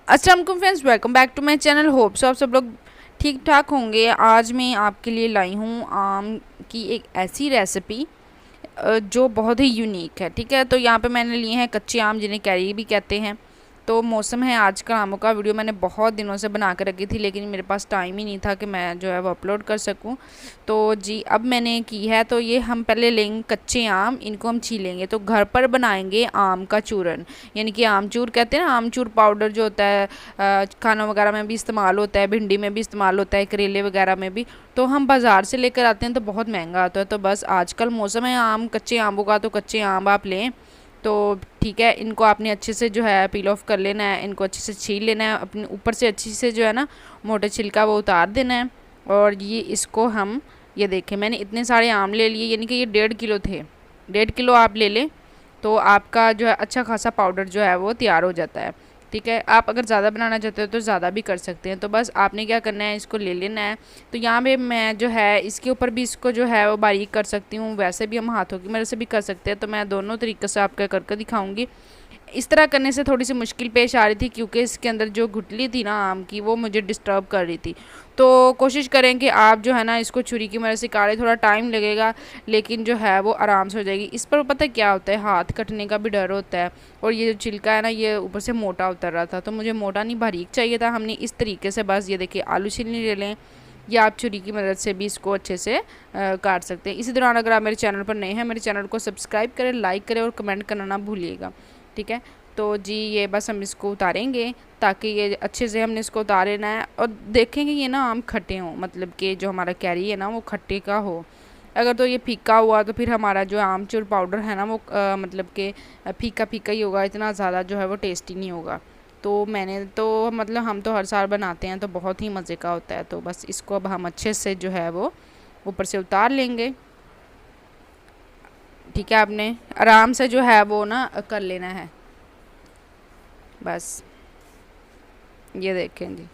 अस्सलाम वालेकुम friends, welcome back to my channel. Hope so आप सब लोग ठीक ठाक होंगे। आज मैं आपके लिए लाई हूँ आम की एक ऐसी रेसिपी जो बहुत ही यूनिक है। ठीक है, तो यहाँ पे मैंने लिए हैं कच्चे आम, जिन्हें कैरी भी कहते हैं। तो मौसम है आज का आमों का। वीडियो मैंने बहुत दिनों से बना कर रखी थी, लेकिन मेरे पास टाइम ही नहीं था कि मैं जो है वो अपलोड कर सकूं। तो जी अब मैंने की है। तो ये हम पहले लेंगे कच्चे आम, इनको हम छीलेंगे। तो घर पर बनाएंगे आम का चूरन, यानी कि आमचूर कहते हैं ना। आमचूर पाउडर जो होता है खानों वगैरह में भी इस्तेमाल होता है, भिंडी में भी इस्तेमाल होता है, करेले वगैरह में भी। तो हम बाज़ार से लेकर आते हैं तो बहुत महंगा आता है। तो बस आजकल मौसम है कच्चे आमों का, तो कच्चे आम आप लें। तो ठीक है, इनको आपने अच्छे से जो है पील ऑफ कर लेना है, इनको अच्छे से छील लेना है, अपने ऊपर से अच्छी से जो है ना मोटे छिलका वो उतार देना है। और ये इसको हम, ये देखें मैंने इतने सारे आम ले लिए, यानी कि ये 1.5 किलो थे। 1.5 किलो आप ले लें तो आपका जो है अच्छा खासा पाउडर जो है वो तैयार हो जाता है। ठीक है, आप अगर ज़्यादा बनाना चाहते हो तो ज़्यादा भी कर सकते हैं। तो बस आपने क्या करना है, इसको ले लेना है। तो यहाँ पे मैं जो है इसके ऊपर भी इसको जो है वो बारीक कर सकती हूँ, वैसे भी हम हाथों की मदद से भी कर सकते हैं। तो मैं दोनों तरीके से आपको करके दिखाऊंगी। इस तरह करने से थोड़ी सी मुश्किल पेश आ रही थी, क्योंकि इसके अंदर जो गुठली थी ना आम की, वो मुझे डिस्टर्ब कर रही थी। तो कोशिश करें कि आप जो है ना इसको छुरी की मदद से काटें। थोड़ा टाइम लगेगा, लेकिन जो है वो आराम से हो जाएगी। इस पर पता क्या होता है, हाथ कटने का भी डर होता है। और ये जो छिलका है ना, ये ऊपर से मोटा उतर रहा था, तो मुझे मोटा नहीं बारीक चाहिए था। हमने इस तरीके से बस ये देखिए आलू छीलनी ले लें, या आप छुरी की मदद से भी इसको अच्छे से काट सकते हैं। इसी दौरान अगर आप मेरे चैनल पर नए हैं, मेरे चैनल को सब्सक्राइब करें, लाइक करें और कमेंट करना ना भूलिएगा। ठीक है, तो जी ये बस हम इसको उतारेंगे, ताकि ये अच्छे से हमने इसको उतार लेना है। और देखेंगे ये ना आम खट्टे हों, मतलब कि जो हमारा कैरी है ना वो खट्टे का हो। अगर तो ये फीका हुआ तो फिर हमारा जो आमचूर पाउडर है ना वो मतलब कि फीका फीका ही होगा, इतना ज़्यादा जो है वो टेस्टी नहीं होगा। तो मैंने तो मतलब हम तो हर साल बनाते हैं, तो बहुत ही मज़े का होता है। तो बस इसको अब हम अच्छे से जो है वो ऊपर से उतार लेंगे। ठीक है, आपने आराम से जो है वो ना कर लेना है। बस ये देखें जी,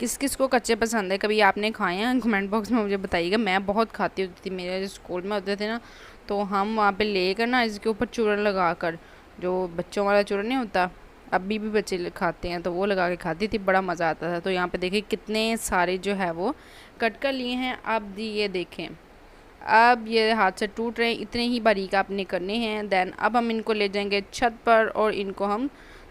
किस किस को कच्चे पसंद है, कभी आपने खाए हैं कमेंट बॉक्स में मुझे बताइएगा। मैं बहुत खाती होती थी, मेरे स्कूल में होते थे ना, तो हम वहाँ पे लेकर ना इसके ऊपर चूरन लगा कर, जो बच्चों वाला चूरन नहीं होता, अभी भी बच्चे खाते हैं, तो वो लगा के खाती थी, बड़ा मज़ा आता था। तो यहाँ पे देखिए कितने सारे जो है वो कट कर लिए हैं। अब जी ये देखें, अब ये हाथ से टूट रहे हैं, इतने ही बारीक आपने करने हैं। देन अब हम इनको ले जाएंगे छत पर और इनको हम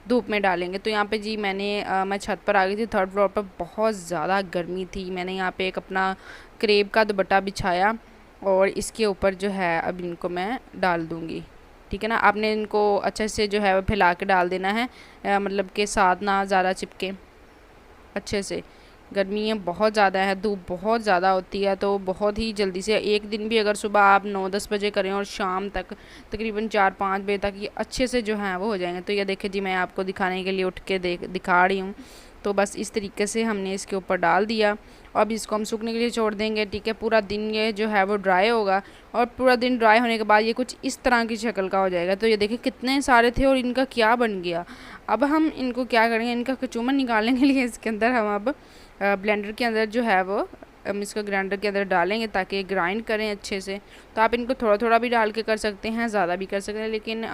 धूप में डालेंगे। तो यहाँ पे जी मैं छत पर आ गई थी, 3rd फ्लोर पर बहुत ज़्यादा गर्मी थी। मैंने यहाँ पे एक अपना क्रेप का दुपट्टा बिछाया और इसके ऊपर जो है अब इनको मैं डाल दूँगी। ठीक है ना, आपने इनको अच्छे से जो है फैला के डाल देना है, मतलब के साथ ना ज़्यादा चिपके अच्छे से। गर्मियाँ बहुत ज़्यादा है, धूप बहुत ज़्यादा होती है, तो बहुत ही जल्दी से एक दिन भी अगर सुबह आप 9-10 बजे करें और शाम तक तकरीबन 4-5 बजे तक ये अच्छे से जो है वो हो जाएंगे। तो ये देखिए जी, मैं आपको दिखाने के लिए उठ के दिखा रही हूँ। तो बस इस तरीके से हमने इसके ऊपर डाल दिया। अब इसको हम सूखने के लिए छोड़ देंगे। ठीक है, पूरा दिन ये जो है वो ड्राई होगा, और पूरा दिन ड्राई होने के बाद ये कुछ इस तरह की शक्ल का हो जाएगा। तो ये देखिए कितने सारे थे और इनका क्या बन गया। अब हम इनको क्या करेंगे, इनका कचूमन निकालने के लिए इसके अंदर हम अब ब्लेंडर के अंदर जो है वो हम इसको ग्राइंडर के अंदर डालेंगे, ताकि ग्राइंड करें अच्छे से। तो आप इनको थोड़ा थोड़ा भी डाल के कर सकते हैं, ज़्यादा भी कर सकते हैं, लेकिन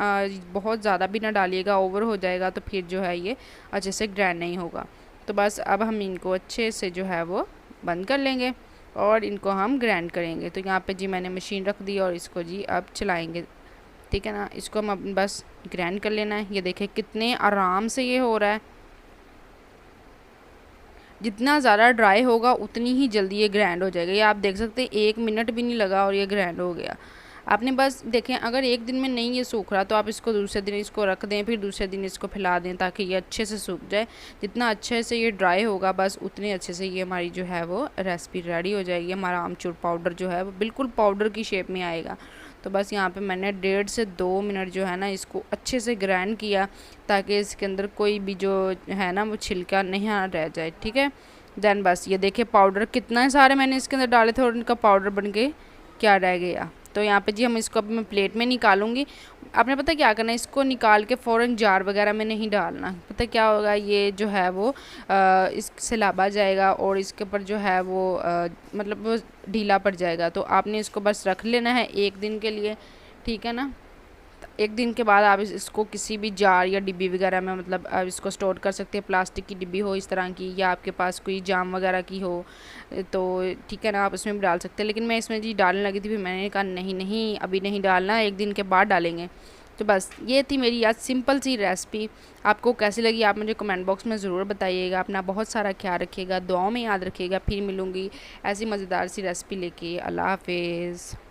बहुत ज़्यादा भी ना डालिएगा, ओवर हो जाएगा तो फिर जो है ये अच्छे से ग्राइंड नहीं होगा। तो बस अब हम इनको अच्छे से जो है वो बंद कर लेंगे और इनको हम ग्राइंड करेंगे। तो यहाँ पे जी मैंने मशीन रख दी और इसको जी अब चलाएँगे। ठीक है ना, इसको हम अब बस ग्राइंड कर लेना है। ये देखें कितने आराम से ये हो रहा है। जितना ज़्यादा ड्राई होगा उतनी ही जल्दी ये ग्राइंड हो जाएगा। ये आप देख सकते हैं 1 मिनट भी नहीं लगा और ये ग्राइंड हो गया। आपने बस देखें, अगर एक दिन में नहीं ये सूख रहा तो आप इसको दूसरे दिन इसको रख दें, फिर दूसरे दिन इसको फैला दें, ताकि ये अच्छे से सूख जाए। जितना अच्छे से ये ड्राई होगा बस उतने अच्छे से ये हमारी जो है वो रेसिपी रेडी हो जाएगी। हमारा आमचूर पाउडर जो है वो बिल्कुल पाउडर की शेप में आएगा। तो बस यहाँ पे मैंने 1.5 से 2 मिनट जो है ना इसको अच्छे से ग्राइंड किया, ताकि इसके अंदर कोई भी जो है ना वो छिलका नहीं रह जाए। ठीक है, देन बस ये देखिए पाउडर कितना सारे मैंने इसके अंदर डाले थे और इनका पाउडर बन के क्या रह गया। तो यहाँ पे जी हम इसको अब मैं प्लेट में निकालूंगी। आपने पता क्या करना है, इसको निकाल के फ़ौरन जार वगैरह में नहीं डालना। पता क्या होगा, ये जो है वो इससे लाबा जाएगा और इसके ऊपर जो है वो मतलब वो ढीला पड़ जाएगा। तो आपने इसको बस रख लेना है 1 दिन के लिए। ठीक है ना, एक दिन के बाद आप इसको किसी भी जार या डिब्बी वगैरह में मतलब आप इसको स्टोर कर सकते हैं। प्लास्टिक की डिब्बी हो इस तरह की, या आपके पास कोई जाम वगैरह की हो तो ठीक है ना, आप उसमें भी डाल सकते हैं। लेकिन मैं इसमें जी डालने लगी थी, फिर मैंने कहा नहीं नहीं अभी नहीं डालना, एक दिन के बाद डालेंगे। तो बस ये थी मेरी आज सिंपल सी रेसिपी। आपको कैसी लगी आप मुझे कमेंट बॉक्स में ज़रूर बताइएगा। अपना बहुत सारा ख्याल रखिएगा, दुआओं में याद रखिएगा। फिर मिलूँगी ऐसी मज़ेदार सी रेसिपी लेके। अल्लाह हाफिज़।